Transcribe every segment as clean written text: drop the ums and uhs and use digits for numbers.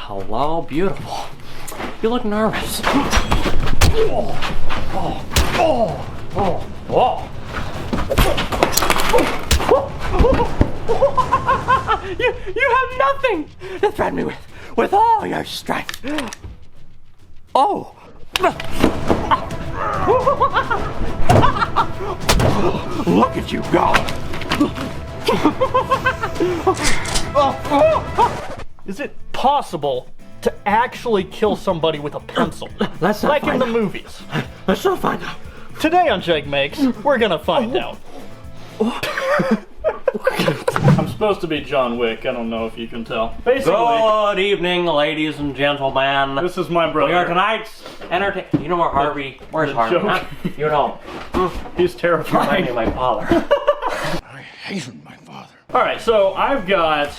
hello, beautiful. You look nervous. You have nothing to threaten me with all your strength. Oh. Look at you go. Is it possible to actually kill somebody with a pencil? Let's not like in find the out. movies. Let's not find out. Today on JakeMakes, we're gonna find out. I'm supposed to be John Wick, I don't know if you can tell. Basically, Good evening, ladies and gentlemen. this is my brother. We are tonight's entertainment. You know where Harvey? Where's the Harvey? joke. Huh? You know. He's Remind terrifying. me of my father. I hated my father. Alright, so I've got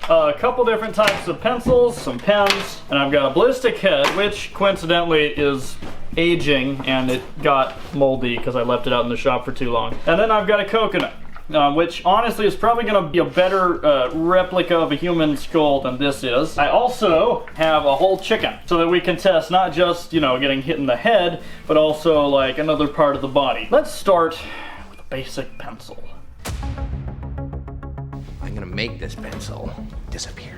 a couple different types of pencils, some pens, and I've got a ballistic head, which coincidentally is aging and it got moldy because I left it out in the shop for too long. And then I've got a coconut, which honestly is probably going to be a better replica of a human skull than this is. I also have a whole chicken so that we can test not just, you know, getting hit in the head, but also like another part of the body. Let's start with a basic pencil. I'm gonna make this pencil disappear.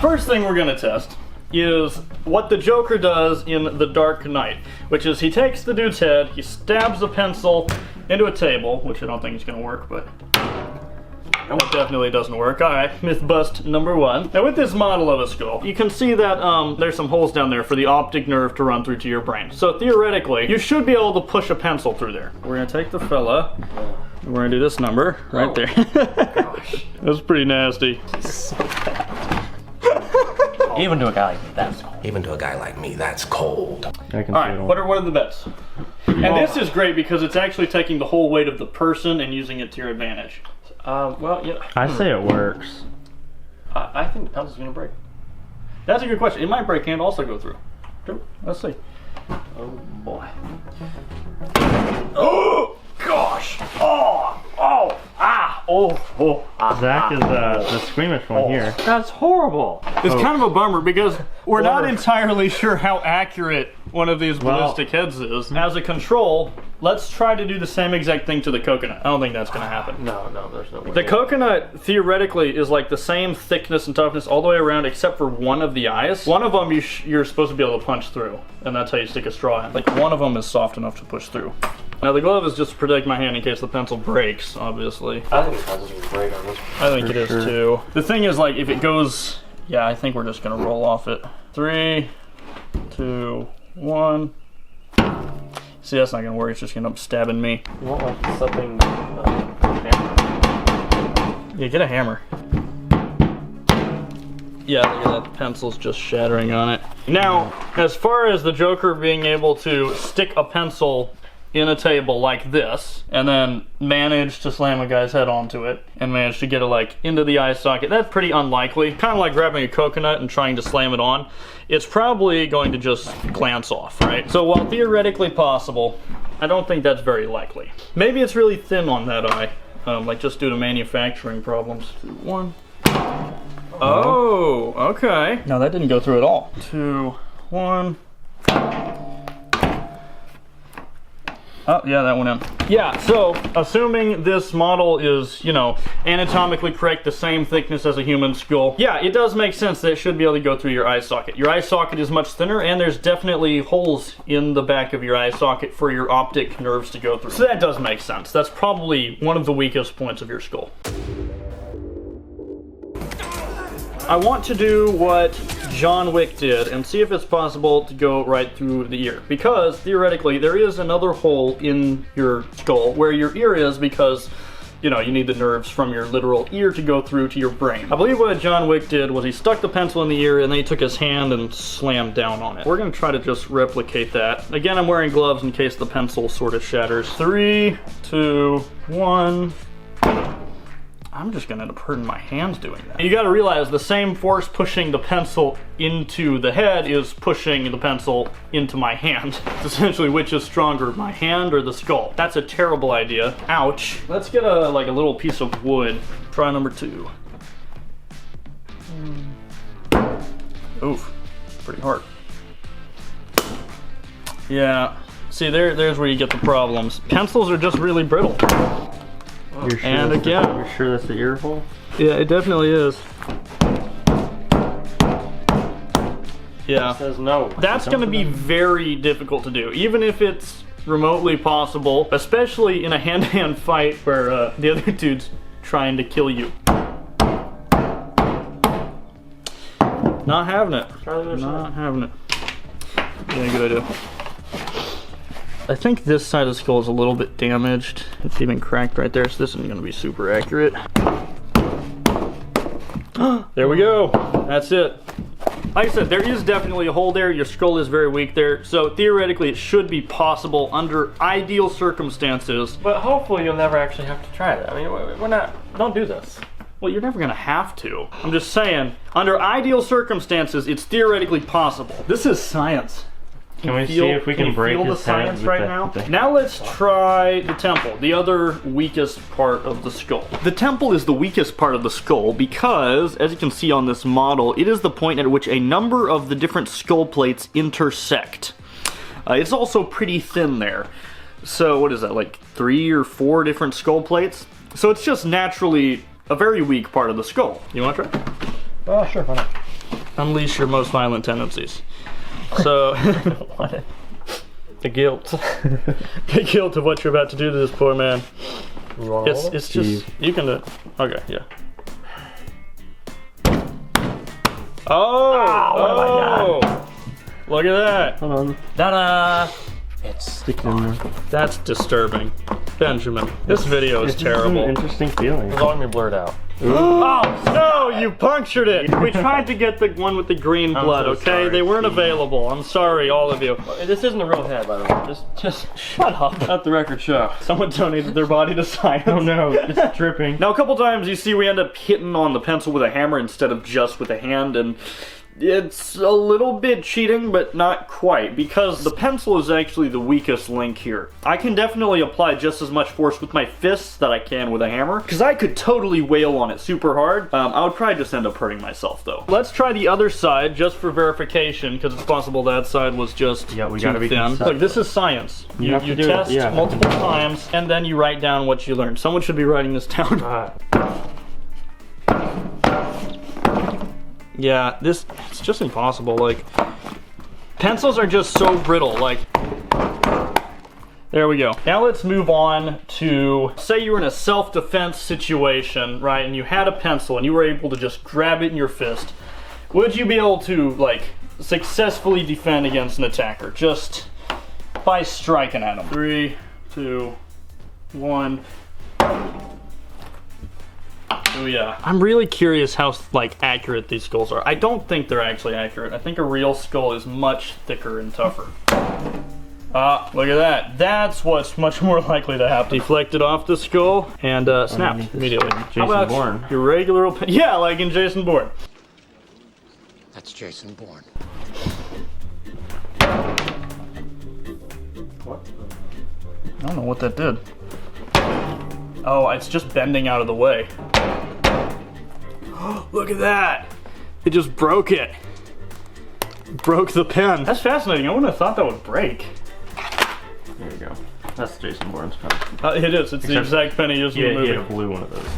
First thing we're gonna test is what the Joker does in The Dark Knight, which is he takes the dude's head, he stabs the pencil into a table, which I don't think is gonna work, but it definitely doesn't work. Alright, myth bust number one. Now with this model of a skull, you can see that there's some holes down there for the optic nerve to run through to your brain. So theoretically, you should be able to push a pencil through there. We're gonna take the fella, we're gonna do this number right there. Gosh. That's pretty nasty. Even to a guy like me, that's cool. Even to a guy like me, that's cold. Alright, what are the bets? And this is great because it's actually taking the whole weight of the person and using it to your advantage. Well, yeah. I say it works. I think the pencil's gonna break. That's a good question. It might break and also go through. Let's see. Oh boy. Oh gosh. Zach is the squeamish one here. That's horrible. It's kind of a bummer because we're not entirely sure how accurate one of these ballistic heads is. As a control, let's try to do the same exact thing to the coconut. I don't think that's gonna happen. No, there's no way. The coconut theoretically is like the same thickness and toughness all the way around except for one of the eyes. One of them you're supposed to be able to punch through, and that's how you stick a straw in. Like one of them is soft enough to push through. Now the glove is just to protect my hand in case the pencil breaks, obviously. I think the pencil's gonna break on this one. I think it is too. The thing is, like, if it goes, yeah, I think we're just gonna roll off it. 3, 2, 1. See, that's not gonna work. It's just gonna end up stabbing me. You want like something? Yeah, get a hammer. Yeah, look at that. The pencil's just shattering on it. Now, as far as the Joker being able to stick a pencil in a table like this, and then manage to slam a guy's head onto it, and manage to get it like into the eye socket, that's pretty unlikely. Kind of like grabbing a coconut and trying to slam it on. It's probably going to just glance off, right? So while theoretically possible, I don't think that's very likely. Maybe it's really thin on that eye, like just due to manufacturing problems. 2, 1. Oh, okay. No, that didn't go through at all. 2, 1. Oh, yeah, that went in. Yeah, so assuming this model is, you know, anatomically correct, the same thickness as a human skull, yeah, it does make sense that it should be able to go through your eye socket. Your eye socket is much thinner, and there's definitely holes in the back of your eye socket for your optic nerves to go through. So that does make sense. That's probably one of the weakest points of your skull. I want to do what John Wick did and see if it's possible to go right through the ear, because theoretically there is another hole in your skull where your ear is, because you know you need the nerves from your literal ear to go through to your brain. I believe what John Wick did was he stuck the pencil in the ear and then he took his hand and slammed down on it. We're gonna try to just replicate that. Again, I'm wearing gloves in case the pencil sort of shatters. 3, 2, 1. I'm just gonna end up hurting my hands doing that. You gotta realize the same force pushing the pencil into the head is pushing the pencil into my hand. It's essentially which is stronger, my hand or the skull. That's a terrible idea. Ouch. Let's get like a little piece of wood. Try number 2. Oof, pretty hard. Yeah, see there's where you get the problems. Pencils are just really brittle. You're sure And again, you're sure that's the ear hole? yeah, it definitely is. Yeah, It says no. that's going to be very difficult to do, even if it's remotely possible, especially in a hand-to-hand fight where the other dude's trying to kill you. Not having it. Not having it. Yeah, good idea. I think this side of the skull is a little bit damaged. It's even cracked right there, so this isn't going to be super accurate. There we go. That's it. Like I said, there is definitely a hole there. Your skull is very weak there. So theoretically, it should be possible under ideal circumstances. But hopefully you'll never actually have to try that. I mean, we're not, don't do this. Well, you're never gonna have to. I'm just saying, under ideal circumstances, it's theoretically possible. This is science. Can we see if we can break feel the his head science with right the- now? with the- Now let's try the temple, the other weakest part of the skull. The temple is the weakest part of the skull because, as you can see on this model, it is the point at which a number of the different skull plates intersect. It's also pretty thin there. So what is that, like 3 or 4 different skull plates? So it's just naturally a very weak part of the skull. You want to try? Oh, sure, why not? Unleash your most violent tendencies. So, The guilt. the guilt of what you're about to do to this poor man. You want It's just, you can do it. Okay, yeah. Oh! Oh my God. Look at that. Hold on. Ta-da! Stick it in there. That's disturbing. Benjamin, this video is It's just an terrible. interesting feeling. It's all gonna be blurred out. Oh, no, you punctured it. We tried to get the one with the green blood, so okay? sorry, They weren't Steve. available. I'm sorry, all of you. This isn't a real head, by the way. Just shut up. Let the record show. Someone donated their body to science. Oh no, it's dripping. Now, a couple times you see we end up hitting on the pencil with a hammer instead of just with a hand, and it's a little bit cheating, but not quite, because the pencil is actually the weakest link here. I can definitely apply just as much force with my fists that I can with a hammer, because I could totally wail on it super hard. I would probably just end up hurting myself, though. Let's try the other side, just for verification, because it's possible that side was just Yeah, we too gotta be thin. consistent. Look, this is science. You have to do it, test yeah. multiple times, and then you write down what you learned. Someone should be writing this down. Yeah, it's just impossible. Like, pencils are just so brittle. Like, there we go. Now let's move on to, say you were in a self-defense situation, right, and you had a pencil and you were able to just grab it in your fist. Would you be able to, like, successfully defend against an attacker just by striking at them? 3, 2, 1. Oh yeah. I'm really curious how like accurate these skulls are. I don't think they're actually accurate. I think a real skull is much thicker and tougher. Ah, look at that. That's what's much more likely to happen. Deflected off the skull and snapped immediately. Jason How about Bourne. your regular old yeah, like in Jason Bourne. That's Jason Bourne. What? I don't know what that did. Oh, it's just bending out of the way. Look at that! It just broke it. Broke the pen. That's fascinating. I wouldn't have thought that would break. There you go. That's Jason Bourne's pen. It is. It's the exact pen he used in the He movie. had a blue one of those.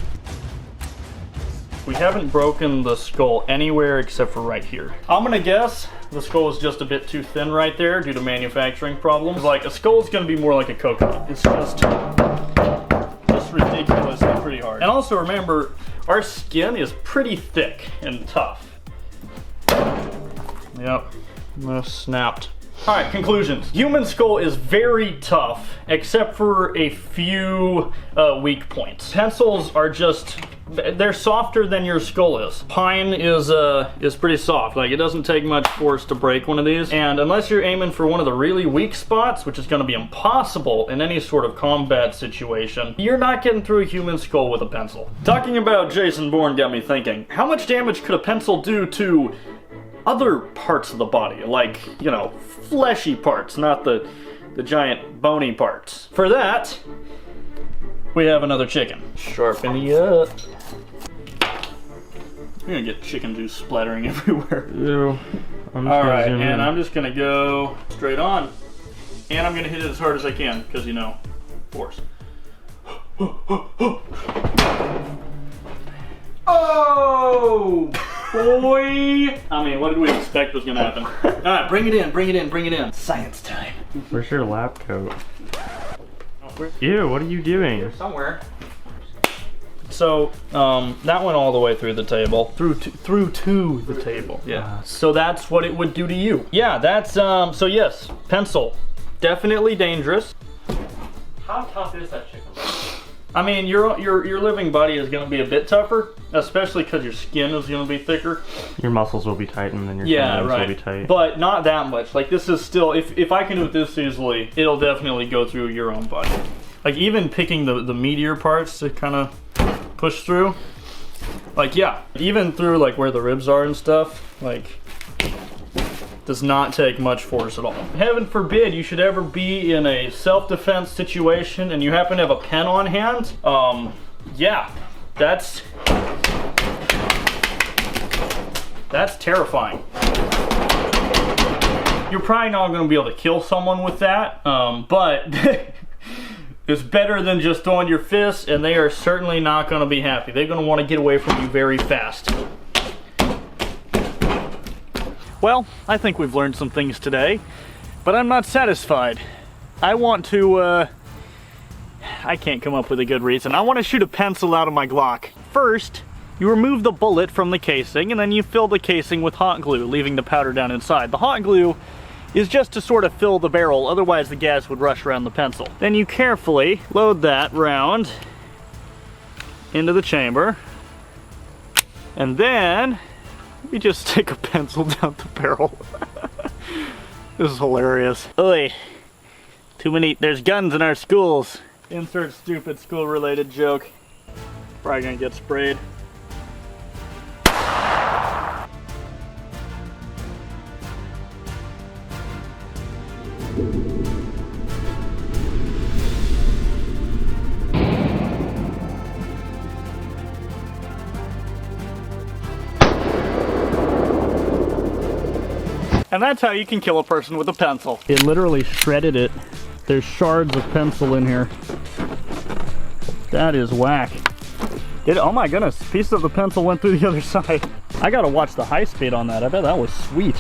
We haven't broken the skull anywhere except for right here. I'm gonna guess the skull is just a bit too thin right there due to manufacturing problems. Like, a skull is gonna be more like a coconut. It's just ridiculously pretty hard. And also remember, our skin is pretty thick and tough. Yep, snapped. Alright, conclusions. Human skull is very tough, except for a few weak points. Pencils are just, they're softer than your skull is. Pine is pretty soft. Like, it doesn't take much force to break one of these. And unless you're aiming for one of the really weak spots, which is going to be impossible in any sort of combat situation, you're not getting through a human skull with a pencil. Talking about Jason Bourne got me thinking, how much damage could a pencil do to other parts of the body? Like, you know, fleshy parts, not the giant bony parts. For that, we have another chicken. Sharpen you up. You're gonna get chicken juice splattering everywhere. Ew. Alright, and I'm just gonna go straight on. And I'm gonna hit it as hard as I can, because you know, force. Oh, boy! I mean, what did we expect was gonna happen? Alright, bring it in, bring it in, bring it in. Science time. Where's your lab coat? Ew, what are you doing? Somewhere. So, that went all the way through the table. Through to the table. Yeah. So that's what it would do to you. Yeah, that's, so yes, pencil. Definitely dangerous. How tough is that chicken? I mean, your living buddy is going to be a bit tougher, especially because your skin is going to be thicker. Your muscles will be tightened and your tendons will be tight. But not that much. Like, this is still, if I can do it this easily, it'll definitely go through your own body. Like, even picking the meatier parts to kind of push through. Like, yeah, even through, like, where the ribs are and stuff, like, does not take much force at all. Heaven forbid you should ever be in a self-defense situation and you happen to have a pen on hand. Yeah, that's terrifying. You're probably not going to be able to kill someone with that, but it's better than just throwing your fists, and they are certainly not going to be happy. They're going to want to get away from you very fast. Well, I think we've learned some things today, but I'm not satisfied. I want to, I can't come up with a good reason. I want to shoot a pencil out of my Glock. First, you remove the bullet from the casing, and then you fill the casing with hot glue, leaving the powder down inside. The hot glue is just to sort of fill the barrel, otherwise the gas would rush around the pencil. Then you carefully load that round into the chamber, and then we just stick a pencil down the barrel. This is hilarious. Oi, too many, there's guns in our schools. Insert stupid school-related joke. Probably gonna get sprayed. And that's how you can kill a person with a pencil. It literally shredded it. There's shards of pencil in here. That is whack. Oh my goodness, pieces of the pencil went through the other side. I gotta watch the high speed on that. I bet that was sweet.